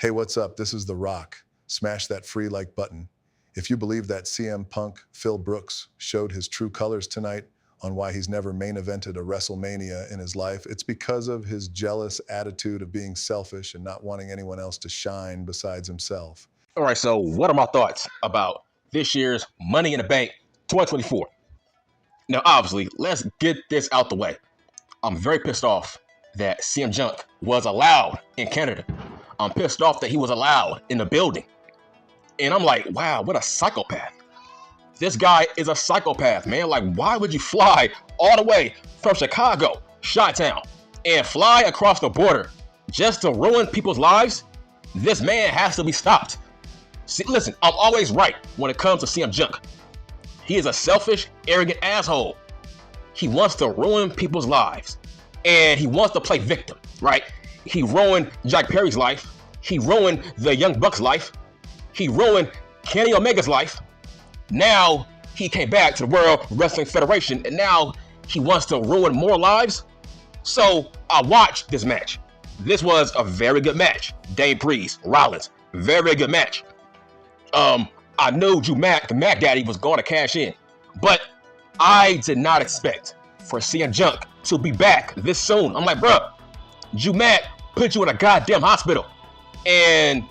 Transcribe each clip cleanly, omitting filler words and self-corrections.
Hey, what's up? This is The Rock. Smash that free like button. If you believe that CM Punk Phil Brooks showed his true colors tonight on why he's never main evented a WrestleMania in his life, it's because of his jealous attitude of being selfish and not wanting anyone else to shine besides himself. All right, so what are my thoughts about this year's Money in the Bank 2024? Now, obviously, let's get this out the way. I'm very pissed off that CM Punk was allowed in Canada. I'm pissed off that he was allowed in the building. And I'm like, wow, what a psychopath. This guy is a psychopath, man. Like, why would you fly all the way from Chicago, Chi-Town, and fly across the border just to ruin people's lives? This man has to be stopped. See, listen, I'm always right when it comes to CM Punk. He is a selfish, arrogant asshole. He wants to ruin people's lives. And he wants to play victim, right? He ruined Jack Perry's life. He ruined the Young Bucks' life. He ruined Kenny Omega's life. Now he came back to the World Wrestling Federation, and now he wants to ruin more lives. So I watched this match. This was a very good match. Dame Priest, Rollins, very good match. I knew Drew Mac, the Mac Daddy, was going to cash in, but I did not expect for CM Punk to be back this soon. I'm like, bro, Drew Mac put you in a goddamn hospital, and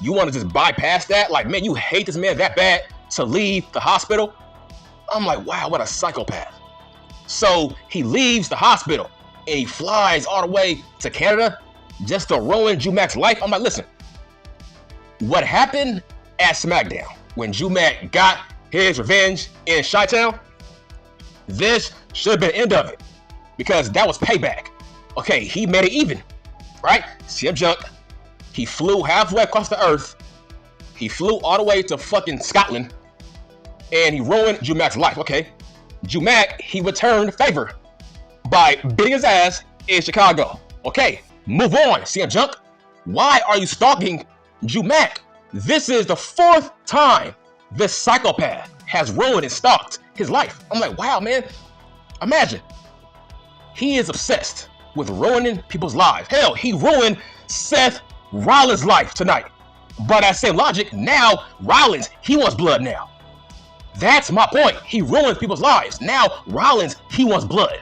you want to just bypass that? Like, man, you hate this man that bad to leave the hospital? I'm like, wow, what a psychopath. So he leaves the hospital and he flies all the way to Canada just to ruin Drew Mac's life. I'm like, listen, what happened at SmackDown when Drew Mac got his revenge in Chi-Town, this should have been the end of it, because that was payback. Okay, he made it even, right? CM Punk, he flew halfway across the earth. He flew all the way to fucking Scotland, and he ruined Drew Mac's life. Okay, Drew Mac, he returned the favor by beating his ass in Chicago. Okay, move on, CM Punk. Why are you stalking Drew Mac? This is the 4th time this psychopath has ruined and stalked his life. I'm like, wow, man. Imagine. He is obsessed with ruining people's lives. Hell, he ruined Seth Rollins' life tonight. By that same logic, now Rollins, he wants blood now. That's my point. He ruins people's lives. Now Rollins, he wants blood.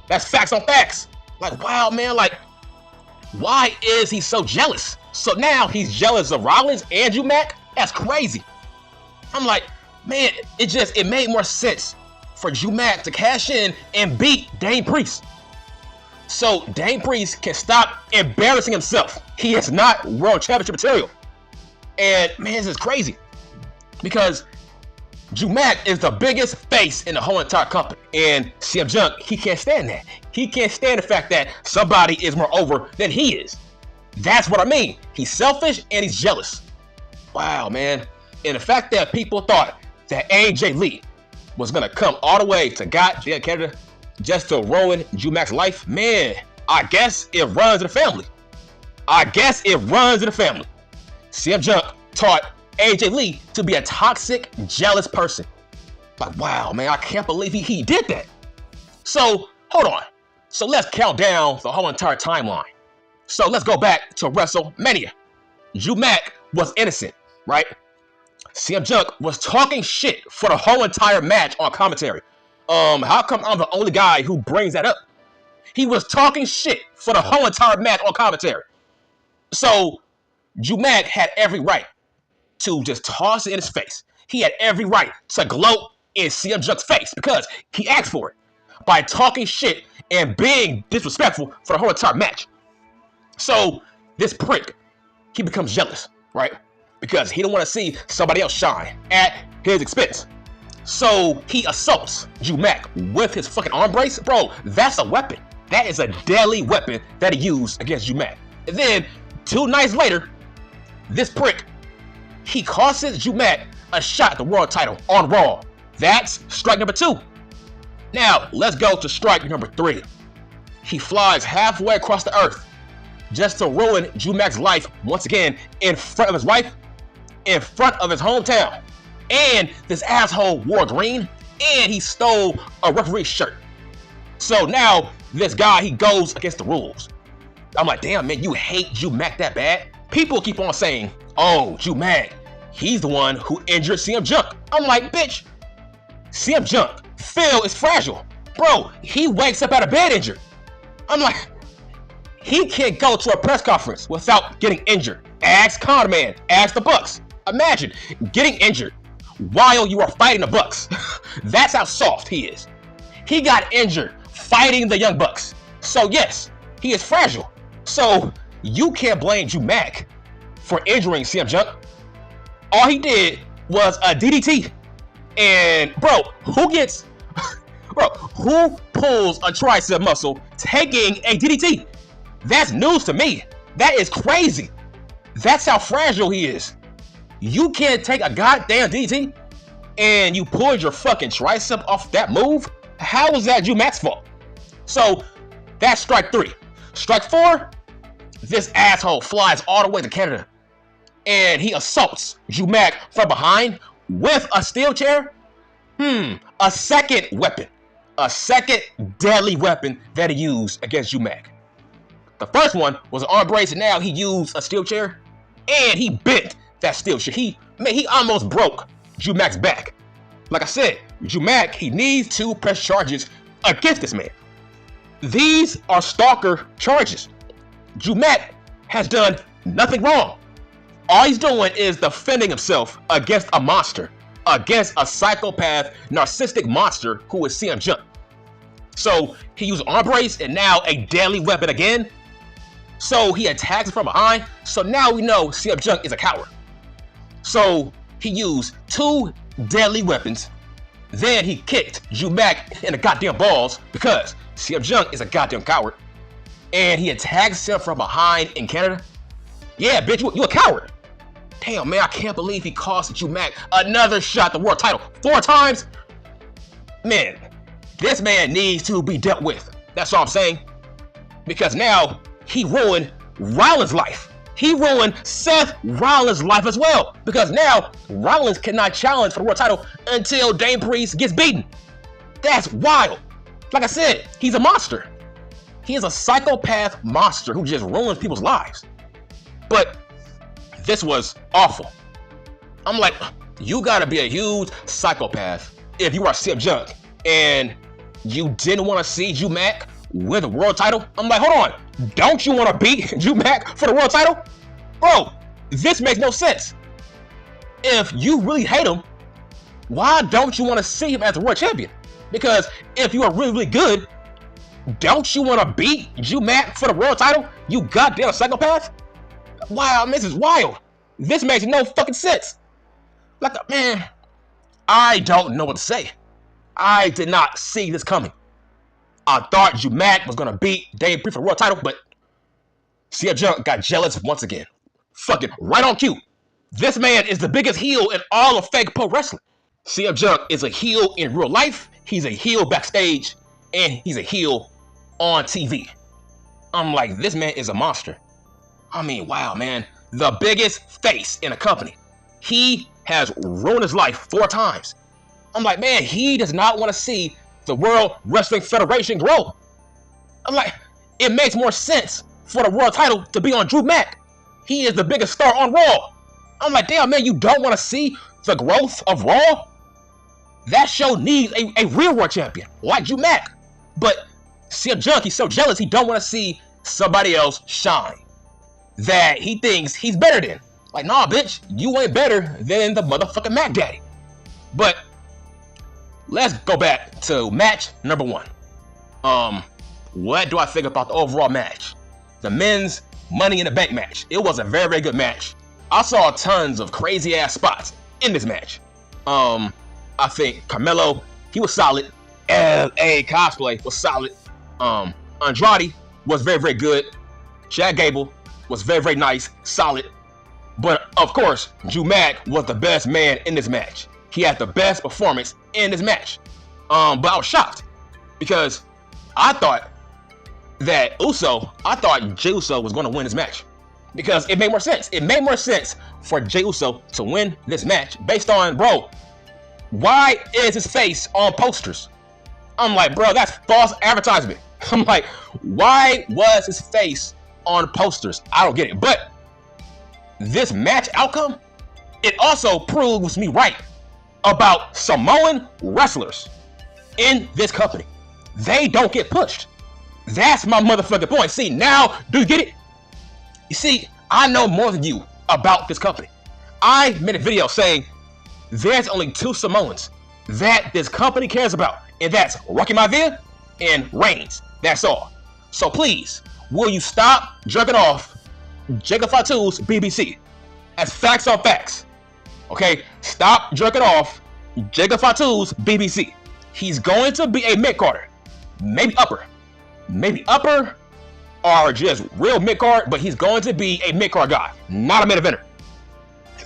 That's facts on facts. Like, wow, man, like, why is he so jealous? So now he's jealous of Rollins and Drew Mac? That's crazy. I'm like, man, it made more sense for Drew Mac to cash in and beat Dame Priest, so Dame Priest can stop embarrassing himself. He is not world championship material. And man, this is crazy, because Drew Mac is the biggest face in the whole entire company. And CM Punk, he can't stand that. He can't stand the fact that somebody is more over than he is. That's what I mean. He's selfish and he's jealous. Wow, man. And the fact that people thought that AJ Lee was going to come all the way to goddamn Canada just to ruin Drew Mac's life, man, I guess it runs in the family. CM Punk taught AJ Lee to be a toxic, jealous person. Like, wow, man, I can't believe he did that. So, hold on. So let's count down the whole entire timeline. So let's go back to WrestleMania. Drew Mac was innocent, right? CM Punk was talking shit for the whole entire match on commentary. How come I'm the only guy who brings that up? He was talking shit for the whole entire match on commentary. So Drew Mac had every right to just toss it in his face. He had every right to gloat in CM Punk's face because he asked for it by talking shit and being disrespectful for the whole entire match. So this prick, he becomes jealous, right? Because he don't want to see somebody else shine at his expense. So he assaults Drew Mac with his fucking arm brace. Bro, that's a weapon. That is a deadly weapon that he used against Drew Mac. And then 2 nights later, this prick, he costs Drew Mac a shot at the world title on Raw. That's strike number 2. Now, let's go to strike number 3. He flies halfway across the earth just to ruin Drew Mac's life once again in front of his wife, in front of his hometown. And this asshole wore green, and he stole a referee's shirt. So now this guy, he goes against the rules. I'm like, damn, man, you hate Drew Mac that bad? people keep on saying, oh, Drew Mag, he's the one who injured CM Junk. I'm like, bitch, CM Junk, Phil is fragile. Bro, he wakes up out of bed injured. I'm like, he can't go to a press conference without getting injured. Ask Conman, ask the Bucks. Imagine getting injured while you are fighting the Bucks. That's how soft he is. He got injured fighting the Young Bucks. So yes, he is fragile. So you can't blame Drew Mag for injuring CM Junk. All he did was a DDT. And bro, who pulls a tricep muscle taking a DDT? That's news to me. That is crazy. That's how fragile he is. You can't take a goddamn DDT and you pulled your fucking tricep off that move? How was that Drew Mag's fault? So that's strike 3. Strike 4, this asshole flies all the way to Canada and he assaults Drew Mag from behind with a steel chair. A second weapon. A second deadly weapon that he used against Drew Mag. The first one was an arm brace, and now he used a steel chair and he bent that steel chair. He almost broke Drew Mag's back. Like I said, Drew Mag, he needs to press charges against this man. These are stalker charges. Drew Mag has done nothing wrong. All he's doing is defending himself against a monster, against a psychopath, narcissistic monster who is CM Junk. So he used arm brace and now a deadly weapon again. So he attacks from behind. So now we know CM Junk is a coward. So he used 2 deadly weapons. Then he kicked Drew Mag in the goddamn balls because CM Junk is a goddamn coward. And he attacks him from behind in Canada. Yeah, bitch, you a coward. Damn, man, I can't believe he cost Drew Mag another shot at the world title 4 times. Man, this man needs to be dealt with. That's all I'm saying. Because now he ruined Rollins' life. He ruined Seth Rollins' life as well. Because now Rollins cannot challenge for the world title until Dame Priest gets beaten. That's wild. Like I said, he's a monster. He is a psychopath monster who just ruins people's lives. But this was awful. I'm like, you gotta be a huge psychopath if you are CM Junk and you didn't want to see Drew Mag win the world title. I'm like, hold on, don't you want to beat Drew Mag for the world title? Bro, this makes no sense. If you really hate him, why don't you want to see him as the world champion? Because if you are really, really good, don't you want to beat Drew Mag for the world title? You goddamn psychopath. Wow, this is wild. This makes no fucking sense. Like, man, I don't know what to say. I did not see this coming. I thought Drew Mag was gonna beat Dave Priest for the world title, but CM Junk got jealous once again. Fucking right on cue. This man is the biggest heel in all of fake pro wrestling. CM Junk is a heel in real life. He's a heel backstage, and he's a heel on TV. I'm like, this man is a monster. I mean, wow, man. The biggest face in a company. He has ruined his life 4 times. I'm like, man, he does not want to see the World Wrestling Federation grow. I'm like, it makes more sense for the world title to be on Drew Mag. He is the biggest star on Raw. I'm like, damn, man, you don't want to see the growth of Raw? That show needs a real world champion like Drew Mag. But CM Junk, he's so jealous, he don't want to see somebody else shine that he thinks he's better than. Like, nah, bitch, you ain't better than the motherfucking Mac Daddy. But let's go back to match number 1. What do I think about the overall match? The men's Money in the Bank match. It was a very, very good match. I saw tons of crazy ass spots in this match. I think Carmelo, he was solid. LA Cosplay was solid. Andrade was very, very good. Chad Gable was very, very nice, solid. But of course, Drew Mag was the best man in this match. He had the best performance in this match. But I was shocked because I thought that Jey Uso was going to win this match because it made more sense. It made more sense for Jey Uso to win this match based on, bro, why is his face on posters? I'm like, bro, that's false advertisement. I'm like, why was his face on posters? I don't get it. But this match outcome, it also proves me right about Samoan wrestlers in this company. They don't get pushed. That's my motherfucking point. See, now, do you get it? You see, I know more than you about this company. I made a video saying there's only 2 Samoans that this company cares about, and that's Rocky Maivia and Reigns. That's all. So please, will you stop jerking off Jacob Fatu's BBC? That's facts on facts. Okay? Stop jerking off Jacob Fatu's BBC. He's going to be a mid-carder. Maybe upper. Maybe upper or just real mid-card, but he's going to be a mid-card guy, not a mid-eventer.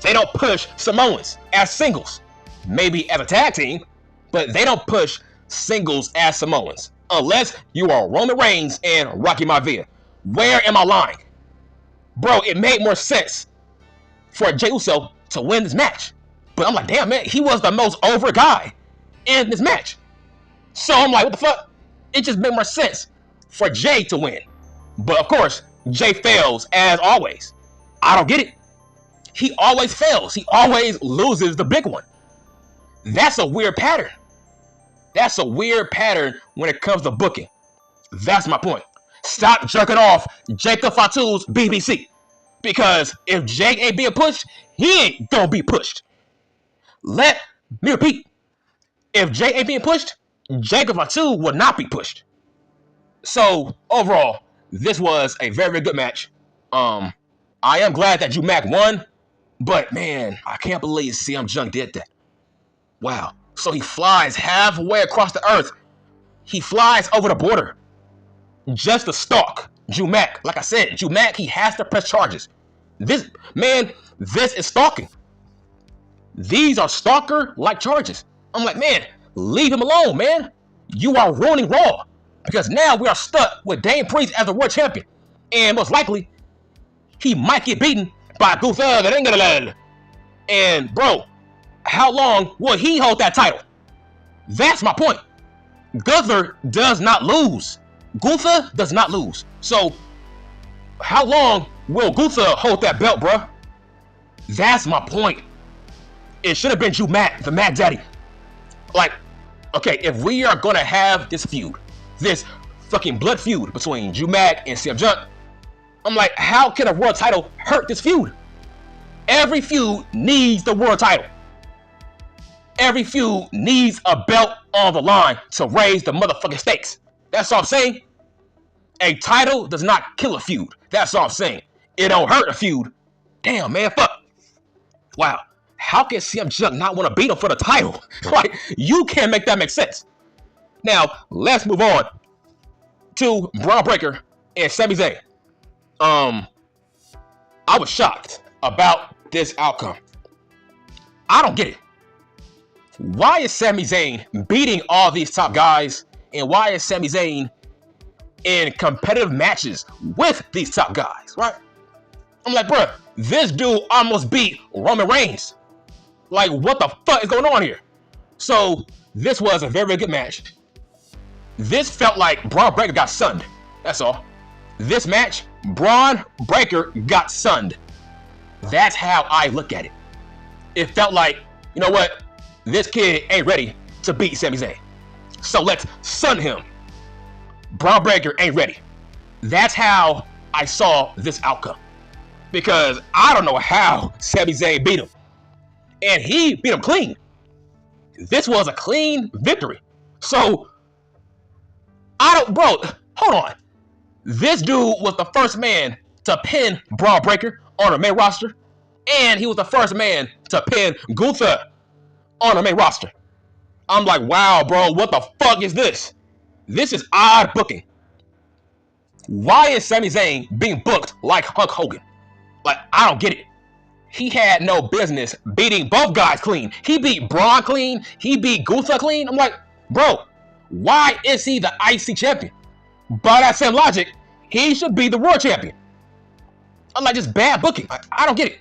They don't push Samoans as singles. Maybe as a tag team, but they don't push singles as Samoans. Unless you are Roman Reigns and Rocky Maivia. Where am I lying? Bro, it made more sense for Jey Uso to win this match. But I'm like, damn, man, he was the most over guy in this match. So I'm like, what the fuck? It just made more sense for Jey to win. But of course, Jey fails as always. I don't get it. He always fails. He always loses the big one. That's a weird pattern. That's a weird pattern when it comes to booking. That's my point. Stop jerking off Jacob Fatu's BBC. Because if Jey ain't being pushed, he ain't gonna be pushed. Let me repeat. If Jey ain't being pushed, Jacob Fatu will not be pushed. So overall, this was a very, very good match. I am glad that Mac won, but man, I can't believe CM Punk did that. Wow. So he flies halfway across the earth. He flies over the border just to stalk Mac. Like I said, Mac, he has to press charges. This is stalking. These are stalker-like charges. I'm like, man, leave him alone, man. You are ruining Raw. Because now we are stuck with Dame Priest as the world champion. And most likely, he might get beaten by Gunther. And bro, how long will he hold that title? That's my point. Gunther does not lose. Gunther does not lose. So, how long will Gunther hold that belt, bruh? That's my point. It should have been Mac, the Mac Daddy. Like, okay, if we are gonna have this feud, this fucking blood feud between Mac and CM Punk, I'm like, how can a world title hurt this feud? Every feud needs the world title. Every feud needs a belt on the line to raise the motherfucking stakes. That's all I'm saying. A title does not kill a feud. That's all I'm saying. It don't hurt a feud. Damn, man, fuck. Wow. How can CM Punk not want to beat him for the title? Like, you can't make that make sense. Now, let's move on to Braun Breaker and Sami Zayn. I was shocked about this outcome. I don't get it. Why is Sami Zayn beating all these top guys? And why is Sami Zayn in competitive matches with these top guys, right? I'm like, bruh, this dude almost beat Roman Reigns. Like, what the fuck is going on here? So, this was a very, very good match. This felt like Braun Breaker got sunned. That's all. This match, Braun Breaker got sunned. That's how I look at it. It felt like, you know what? This kid ain't ready to beat Sami Zayn. So let's sun him. Braun Breaker ain't ready. That's how I saw this outcome. Because I don't know how Sami Zayn beat him. And he beat him clean. This was a clean victory. So, bro, hold on. This dude was the first man to pin Braun Breaker on the main roster. And he was the first man to pin Gunther on the main roster. I'm like, wow, bro, what the fuck is this? This is odd booking. Why is Sami Zayn being booked like Hulk Hogan? Like, I don't get it. He had no business beating both guys clean. He beat Braun clean. He beat Gunther clean. I'm like, bro, why is he the IC champion? By that same logic, he should be the world champion. I'm like, just bad booking. I don't get it.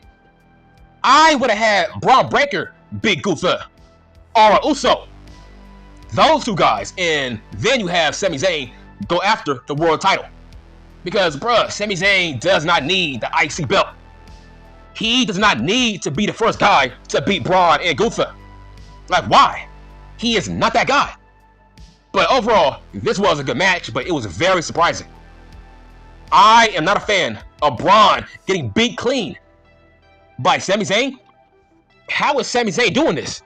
I would have had Braun Breaker beat Gunther or Uso. Those two guys. And then you have Sami Zayn go after the world title. Because, bruh, Sami Zayn does not need the IC belt. He does not need to be the first guy to beat Braun and Gunther. Like, why? He is not that guy. But overall, this was a good match, but it was very surprising. I am not a fan of Braun getting beat clean by Sami Zayn. How is Sami Zayn doing this?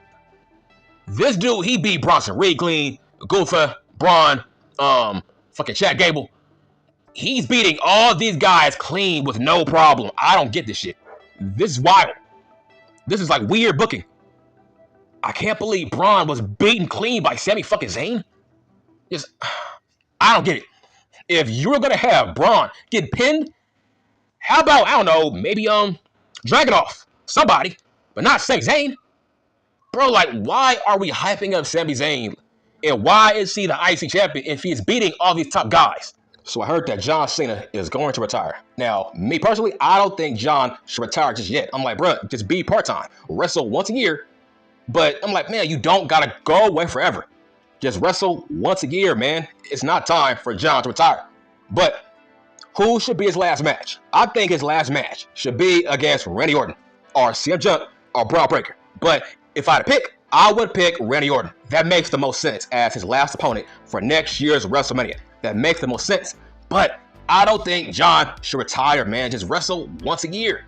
This dude, he beat Bronson Reed clean, Gunther, Braun, fucking Chad Gable. He's beating all these guys clean with no problem. I don't get this shit. This is wild. This is like weird booking. I can't believe Braun was beaten clean by Sami fucking Zayn. Just, I don't get it. If you're gonna have Braun get pinned, how about, I don't know, maybe Dragunov, somebody, but not Sami Zayn. Bro, like, why are we hyping up Sami Zayn? And why is he the IC champion if he's beating all these top guys? So I heard that John Cena is going to retire. Now, me personally, I don't think John should retire just yet. I'm like, bro, just be part-time. Wrestle once a year. But I'm like, man, you don't gotta go away forever. Just wrestle once a year, man. It's not time for John to retire. But who should be his last match? I think his last match should be against Randy Orton or CM Punk or Braun Breaker. But if I had to pick, I would pick Randy Orton. That makes the most sense as his last opponent for next year's WrestleMania. That makes the most sense. But I don't think John should retire, man. Just wrestle once a year.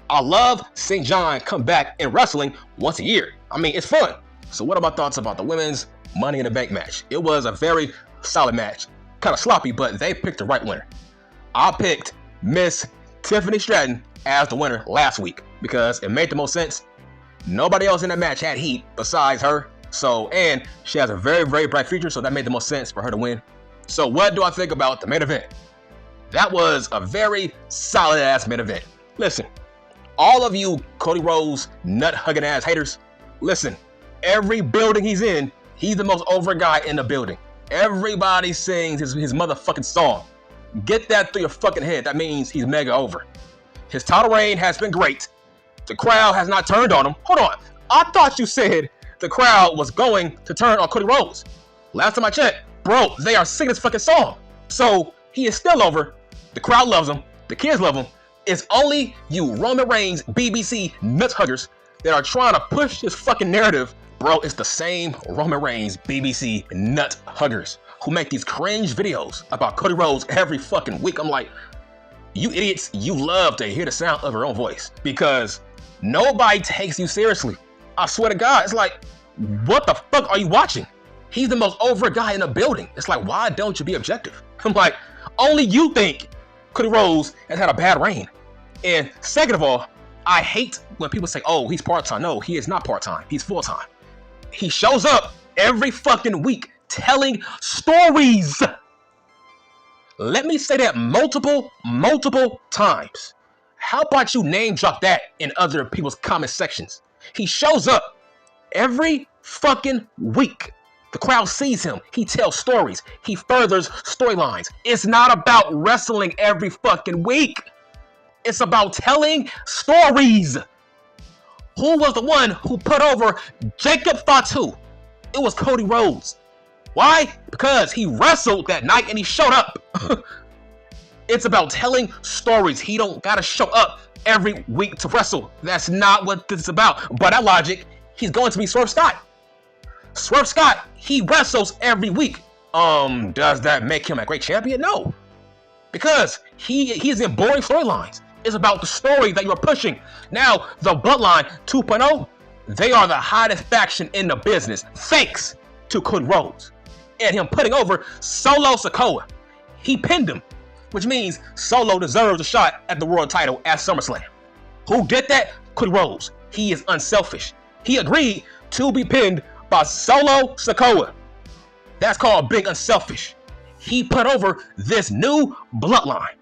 I love seeing John come back in wrestling once a year. I mean, it's fun. So what are my thoughts about the women's Money in the Bank match? It was a very solid match. Kind of sloppy, but they picked the right winner. I picked Miss Tiffany Stratton as the winner last week because it made the most sense. Nobody else in that match had heat besides her. So, and she has a very, very bright future, so that made the most sense for her to win. So what do I think about the main event? That was a very solid ass main event. Listen, all of you Cody Rhodes nut-hugging ass haters, listen, every building he's in, he's the most over guy in the building. Everybody sings his motherfucking song. Get that through your fucking head. That means he's mega over. His title reign has been great. The crowd has not turned on him. Hold on. I thought you said the crowd was going to turn on Cody Rhodes. Last time I checked, bro, they are singing his fucking song. So he is still over. The crowd loves him. The kids love him. It's only you Roman Reigns, BBC nuts huggers that are trying to push this fucking narrative. Bro, it's the same Roman Reigns, BBC nut huggers who make these cringe videos about Cody Rhodes every fucking week. I'm like, you idiots, you love to hear the sound of your own voice because nobody takes you seriously. I swear to God, it's like, what the fuck are you watching? He's the most over guy in the building. It's like, why don't you be objective? I'm like, only you think Cody Rhodes has had a bad reign. And second of all, I hate when people say, oh, he's part-time. No, he is not part-time. He's full-time. He shows up every fucking week telling stories. Let me say that multiple times. How about you name drop that in other people's comment sections? He shows up every fucking week. The crowd sees him. He tells stories. He furthers storylines. It's not about wrestling every fucking week. It's about telling stories. Who was the one who put over Jacob Fatu? It was Cody Rhodes. Why? Because he wrestled that night and he showed up. It's about telling stories. He don't gotta show up every week to wrestle. That's not what this is about. By that logic, he's going to be Swerve Scott. Swerve Scott, he wrestles every week. Does that make him a great champion? No. Because he's in boring storylines. It's about the story that you're pushing. Now, the Bloodline 2.0, they are the hottest faction in the business, thanks to Cody Rhodes. And him putting over Solo Sikoa. He pinned him, which means Solo deserves a shot at the world title at SummerSlam. Who did that? Cody Rhodes. He is unselfish. He agreed to be pinned by Solo Sikoa. That's called being unselfish. He put over this new bloodline.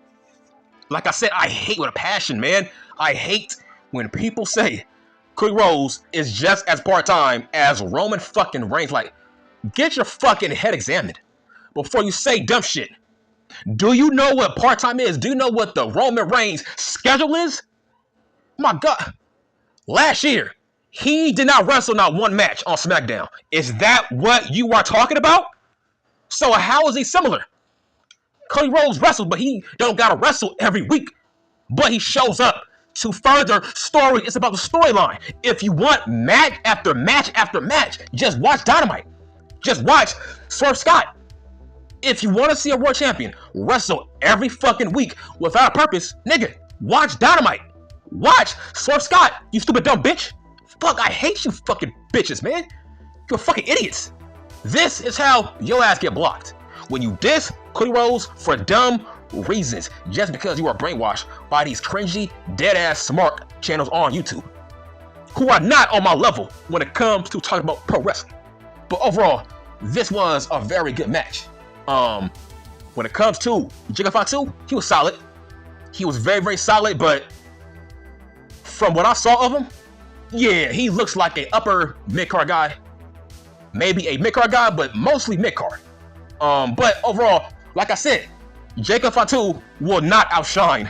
Like I said, I hate with a passion, man. I hate when people say Cody Rhodes is just as part-time as Roman fucking Reigns. Like, get your fucking head examined before you say dumb shit. Do you know what part-time is? Do you know what the Roman Reigns schedule is? My God. Last year, he did not wrestle not one match on SmackDown. Is that what you are talking about? So how is he similar? Cody Rhodes wrestles, but he don't gotta wrestle every week. But he shows up to further story. It's about the storyline. If you want match after match after match, just watch Dynamite. Just watch Swerve Scott. If you want to see a world champion wrestle every fucking week without a purpose, nigga, watch Dynamite. Watch Swerve Scott, you stupid dumb bitch. Fuck, I hate you fucking bitches, man. You're fucking idiots. This is how your ass get blocked. When you diss Cody Rhodes for dumb reasons, just because you are brainwashed by these cringy, dead-ass smart channels on YouTube, who are not on my level when it comes to talking about pro wrestling. But overall, this was a very good match. When it comes to Jiga Fatu, he was solid. He was very, very solid, but from what I saw of him, yeah, he looks like a upper mid-card guy. Maybe a mid-card guy, but mostly mid-card. But overall, like I said, Jacob Fatu will not outshine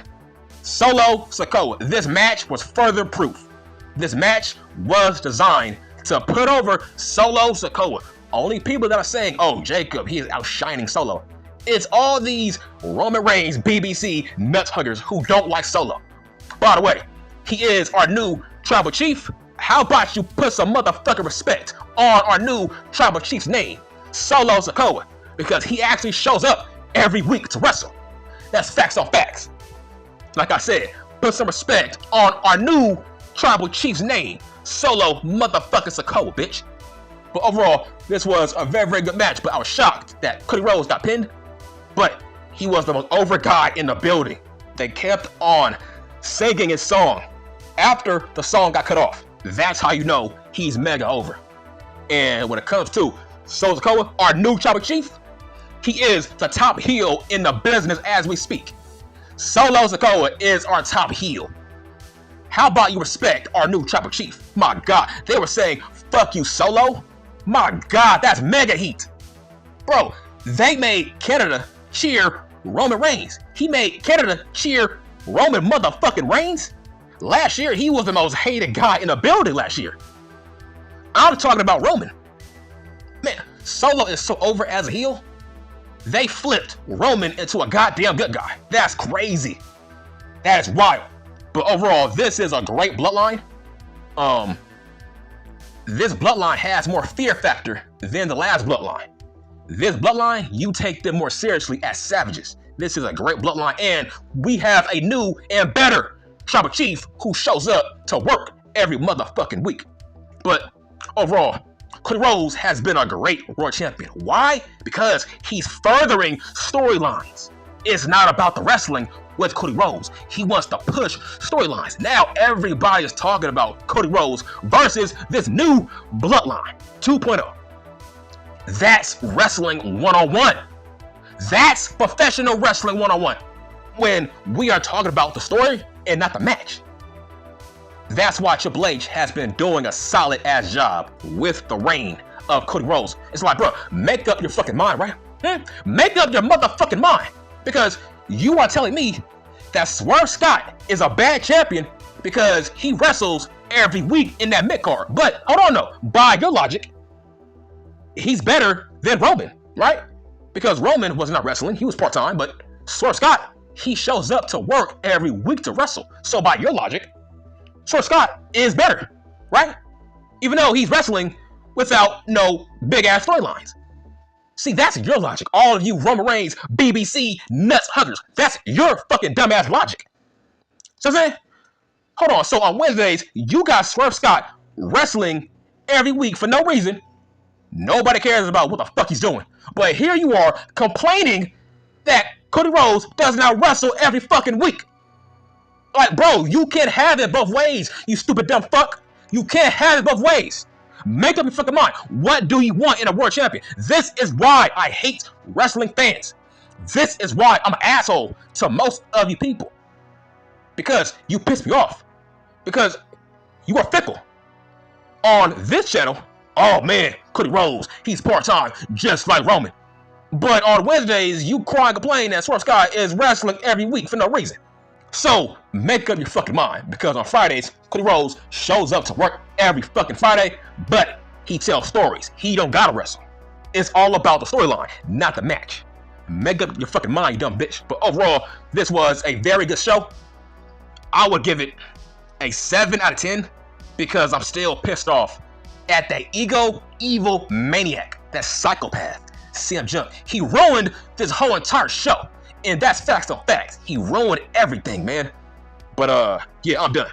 Solo Sikoa. This match was further proof. This match was designed to put over Solo Sikoa. Only people that are saying, oh, Jacob, he is outshining Solo. It's all these Roman Reigns, BBC, nuts huggers who don't like Solo. By the way, he is our new tribal chief. How about you put some motherfucking respect on our new tribal chief's name, Solo Sikoa, because he actually shows up every week to wrestle. That's facts on facts. Like I said, put some respect on our new tribal chief's name, Solo motherfucking Sikoa, bitch. But overall, this was a very, very good match, but I was shocked that Cody Rhodes got pinned, but he was the most over guy in the building. They kept on singing his song after the song got cut off. That's how you know he's mega over. And when it comes to Solo Sikoa, our new tribal chief, he is the top heel in the business as we speak. Solo Sikoa is our top heel. How about you respect our new tribal chief? My God, they were saying, fuck you, Solo. My God, that's mega heat. Bro, they made Canada cheer Roman Reigns. He made Canada cheer Roman motherfucking Reigns. Last year, he was the most hated guy in the building last year. I'm talking about Roman. Man, Solo is so over as a heel. They flipped Roman into a goddamn good guy. That's crazy. That is wild. But overall, this is a great bloodline. This bloodline has more fear factor than the last bloodline. This bloodline, you take them more seriously as savages. This is a great bloodline, and we have a new and better tribal chief who shows up to work every motherfucking week. But overall, Cody Rhodes has been a great world champion. Why? Because he's furthering storylines. It's not about the wrestling with Cody Rhodes. He wants to push storylines. Now everybody is talking about Cody Rhodes versus this new bloodline 2.0. That's wrestling 101. That's professional wrestling 101. When we are talking about the story and not the match. That's why Triple H has been doing a solid ass job with the reign of Cody Rhodes. It's like, bro, make up your fucking mind, right? Make up your motherfucking mind. Because you are telling me that Swerve Scott is a bad champion because he wrestles every week in that mid-card. But hold on though, by your logic, he's better than Roman, right? Because Roman was not wrestling, he was part-time, but Swerve Scott, he shows up to work every week to wrestle. So by your logic, Swerve Scott is better, right? Even though he's wrestling without no big-ass storylines. See, that's your logic. All of you Roman Reigns, BBC, nuts huggers. That's your fucking dumbass logic. So I'm saying, hold on. So on Wednesdays, you got Swerve Scott wrestling every week for no reason. Nobody cares about what the fuck he's doing. But here you are complaining that Cody Rhodes does not wrestle every fucking week. Like, bro, you can't have it both ways, you stupid dumb fuck. You can't have it both ways. Make up your fucking mind. What do you want in a world champion? This is why I hate wrestling fans. This is why I'm an asshole to most of you people. Because you piss me off. Because you are fickle. On this channel, oh man, Cody Rhodes, he's part-time, just like Roman. But on Wednesdays, you cry and complain that Swerve Scott is wrestling every week for no reason. So, make up your fucking mind, because on Fridays, Cody Rhodes shows up to work every fucking Friday, but he tells stories. He don't gotta wrestle. It's all about the storyline, not the match. Make up your fucking mind, you dumb bitch. But overall, this was a very good show. I would give it a 7 out of 10 because I'm still pissed off at that evil maniac, that psychopath, CM Junk. He ruined this whole entire show. And that's facts on facts. He ruined everything, man. But yeah, I'm done.